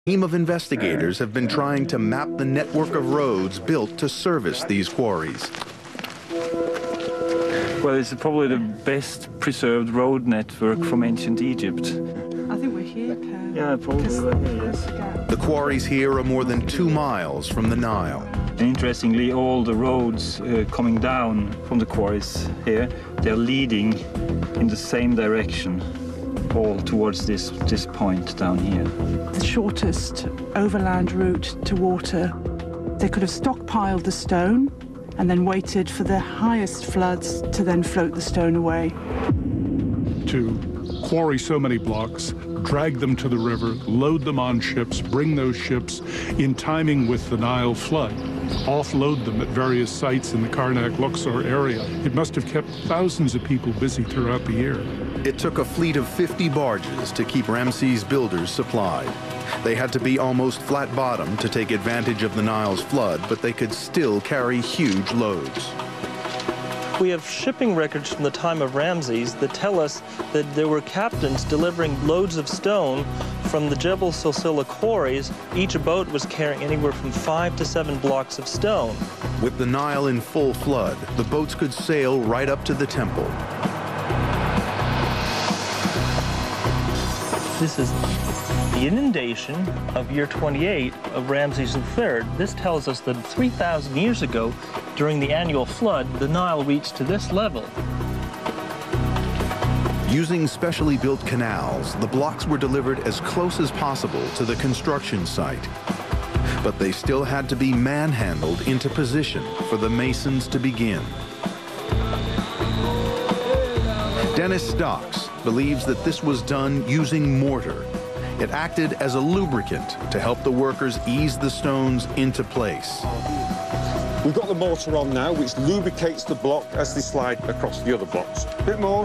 A team of investigators have been trying to map the network of roads built to service these quarries. Well, it's probably the best preserved road network from ancient Egypt. I think we're here, Per. Yeah, probably, yes. The quarries here are more than 2 miles from the Nile. And interestingly, all the roads coming down from the quarries here, they're leading in the same direction, all towards this point down here. The shortest overland route to water. They could have stockpiled the stone and then waited for the highest floods to then float the stone away. To quarry so many blocks, drag them to the river, load them on ships, bring those ships in timing with the Nile flood, offload them at various sites in the Karnak-Luxor area. It must have kept thousands of people busy throughout the year. It took a fleet of 50 barges to keep Ramses' builders supplied. They had to be almost flat-bottomed to take advantage of the Nile's flood, but they could still carry huge loads. We have shipping records from the time of Ramses that tell us that there were captains delivering loads of stone from the Jebel Silsila quarries. Each boat was carrying anywhere from 5 to 7 blocks of stone. With the Nile in full flood, the boats could sail right up to the temple. This is the inundation of year 28 of Ramses III. This tells us that 3,000 years ago, during the annual flood, the Nile reached to this level. Using specially built canals, the blocks were delivered as close as possible to the construction site. But they still had to be manhandled into position for the masons to begin. Dennis Stocks believes that this was done using mortar. It acted as a lubricant to help the workers ease the stones into place. We've got the mortar on now, which lubricates the block as they slide across the other blocks. A bit more.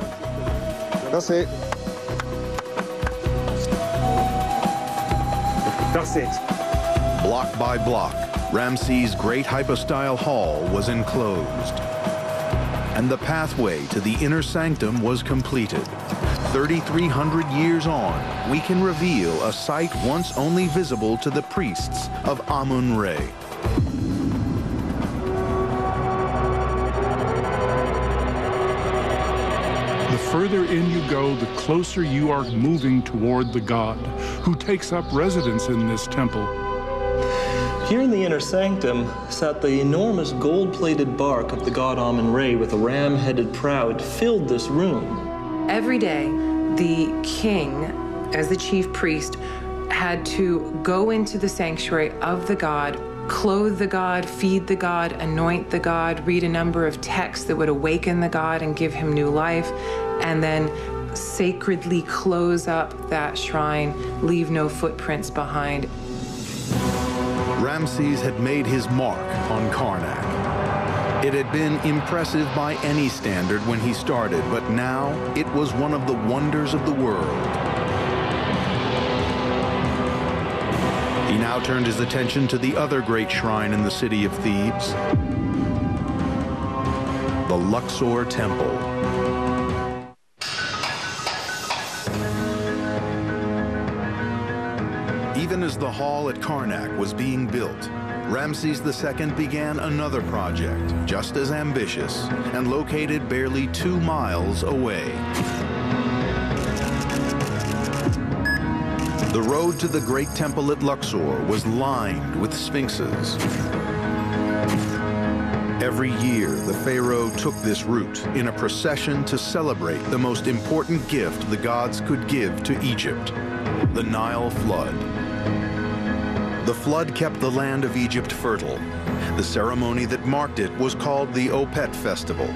That's it. That's it. Block by block, Ramses' great hypostyle hall was enclosed. And the pathway to the inner sanctum was completed. 3,300 years on, we can reveal a site once only visible to the priests of Amun-Re. The further in you go, the closer you are moving toward the god, who takes up residence in this temple. Here in the inner sanctum sat the enormous gold-plated bark of the god Amun-Re with a ram-headed prow. It filled this room. Every day, the king, as the chief priest, had to go into the sanctuary of the god, clothe the god, feed the god, anoint the god, read a number of texts that would awaken the god and give him new life, and then sacredly close up that shrine, leave no footprints behind. Ramses had made his mark on Karnak. It had been impressive by any standard when he started, but now it was one of the wonders of the world. He now turned his attention to the other great shrine in the city of Thebes, the Luxor Temple. Even as the hall at Karnak was being built, Ramses II began another project, just as ambitious, and located barely 2 miles away. The road to the great temple at Luxor was lined with sphinxes. Every year, the pharaoh took this route in a procession to celebrate the most important gift the gods could give to Egypt, the Nile flood. The flood kept the land of Egypt fertile. The ceremony that marked it was called the Opet Festival.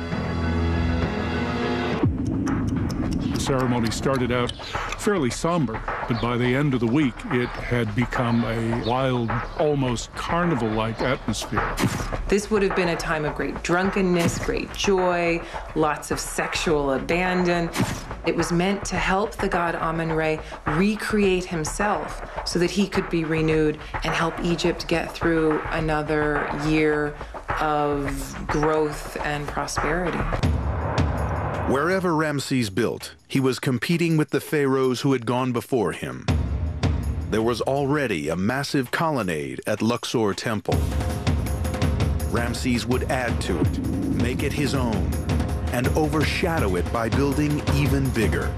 The ceremony started out fairly somber, but by the end of the week, it had become a wild, almost carnival-like atmosphere. This would have been a time of great drunkenness, great joy, lots of sexual abandon. It was meant to help the god Amun-Re recreate himself so that he could be renewed and help Egypt get through another year of growth and prosperity. Wherever Ramses built, he was competing with the pharaohs who had gone before him. there was already a massive colonnade at Luxor Temple. Ramses would add to it, make it his own, and overshadow it by building even bigger.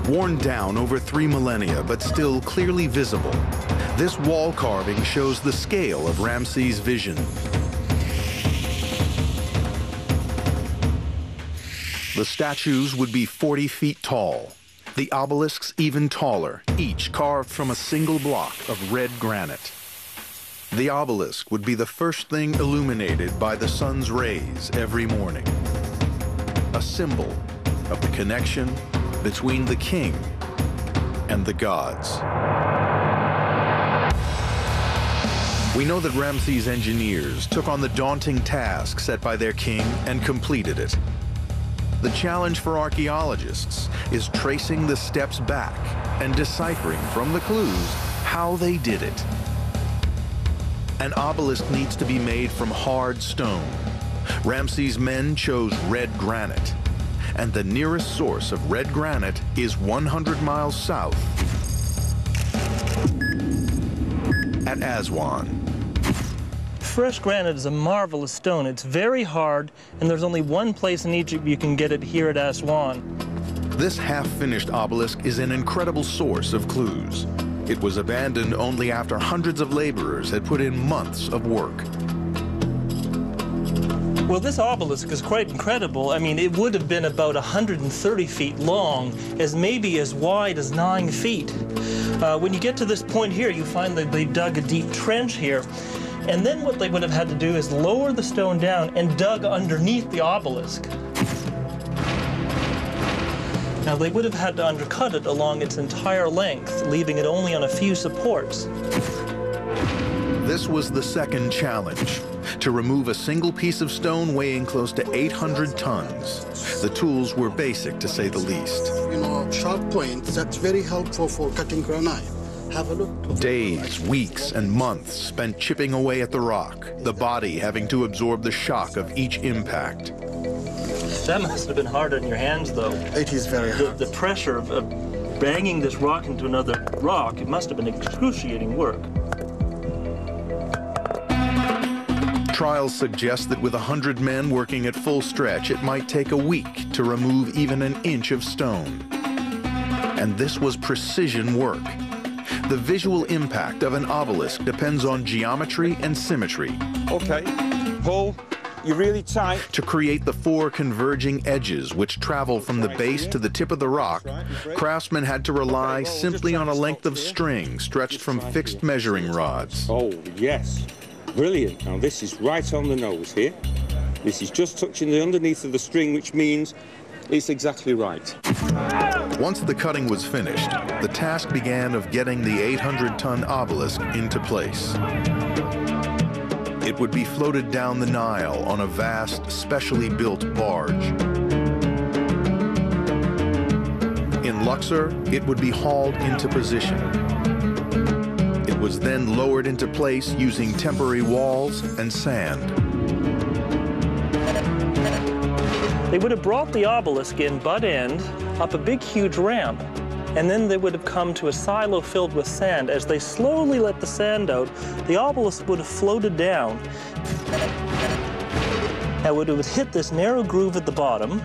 Worn down over 3 millennia, but still clearly visible, this wall carving shows the scale of Ramses' vision. The statues would be 40 feet tall, the obelisks even taller, each carved from a single block of red granite. The obelisk would be the first thing illuminated by the sun's rays every morning, a symbol of the connection between the king and the gods. We know that Ramses' engineers took on the daunting task set by their king and completed it. The challenge for archaeologists is tracing the steps back and deciphering from the clues how they did it. An obelisk needs to be made from hard stone. Ramses' men chose red granite, and the nearest source of red granite is 100 miles south at Aswan. Fresh granite is a marvelous stone. It's very hard, and there's only one place in Egypt you can get it, here at Aswan. This half-finished obelisk is an incredible source of clues. It was abandoned only after hundreds of laborers had put in months of work. Well, this obelisk is quite incredible. I mean, it would have been about 130 feet long, maybe as wide as 9 feet. When you get to this point here, you find that they dug a deep trench here. And then what they would have had to do is lower the stone down and dug underneath the obelisk. Now, they would have had to undercut it along its entire length, leaving it only on a few supports. This was the second challenge, to remove a single piece of stone weighing close to 800 tons. The tools were basic, to say the least. Sharp points, that's very helpful for cutting granite. Have a look. Days, weeks, and months spent chipping away at the rock, the body having to absorb the shock of each impact. That must have been hard on your hands, though. It is very hard. The pressure of banging this rock into another rock, it must have been excruciating work. Trials suggest that with 100 men working at full stretch, it might take a week to remove even an inch of stone. And this was precision work. The visual impact of an obelisk depends on geometry and symmetry. Okay, pull. You're really tight. To create the 4 converging edges which travel from the base to the tip of the rock, craftsmen had to rely simply on a length of string stretched from fixed measuring rods. Oh, yes. Brilliant. Now, this is right on the nose here. This is just touching the underneath of the string, which means it's exactly right. Once the cutting was finished, the task began of getting the 800-ton obelisk into place. It would be floated down the Nile on a vast, specially built barge. In Luxor, it would be hauled into position. It was then lowered into place using temporary walls and sand. They would have brought the obelisk in butt end up a big, huge ramp, and then they would have come to a silo filled with sand. As they slowly let the sand out, the obelisk would have floated down. Now, it would hit this narrow groove at the bottom,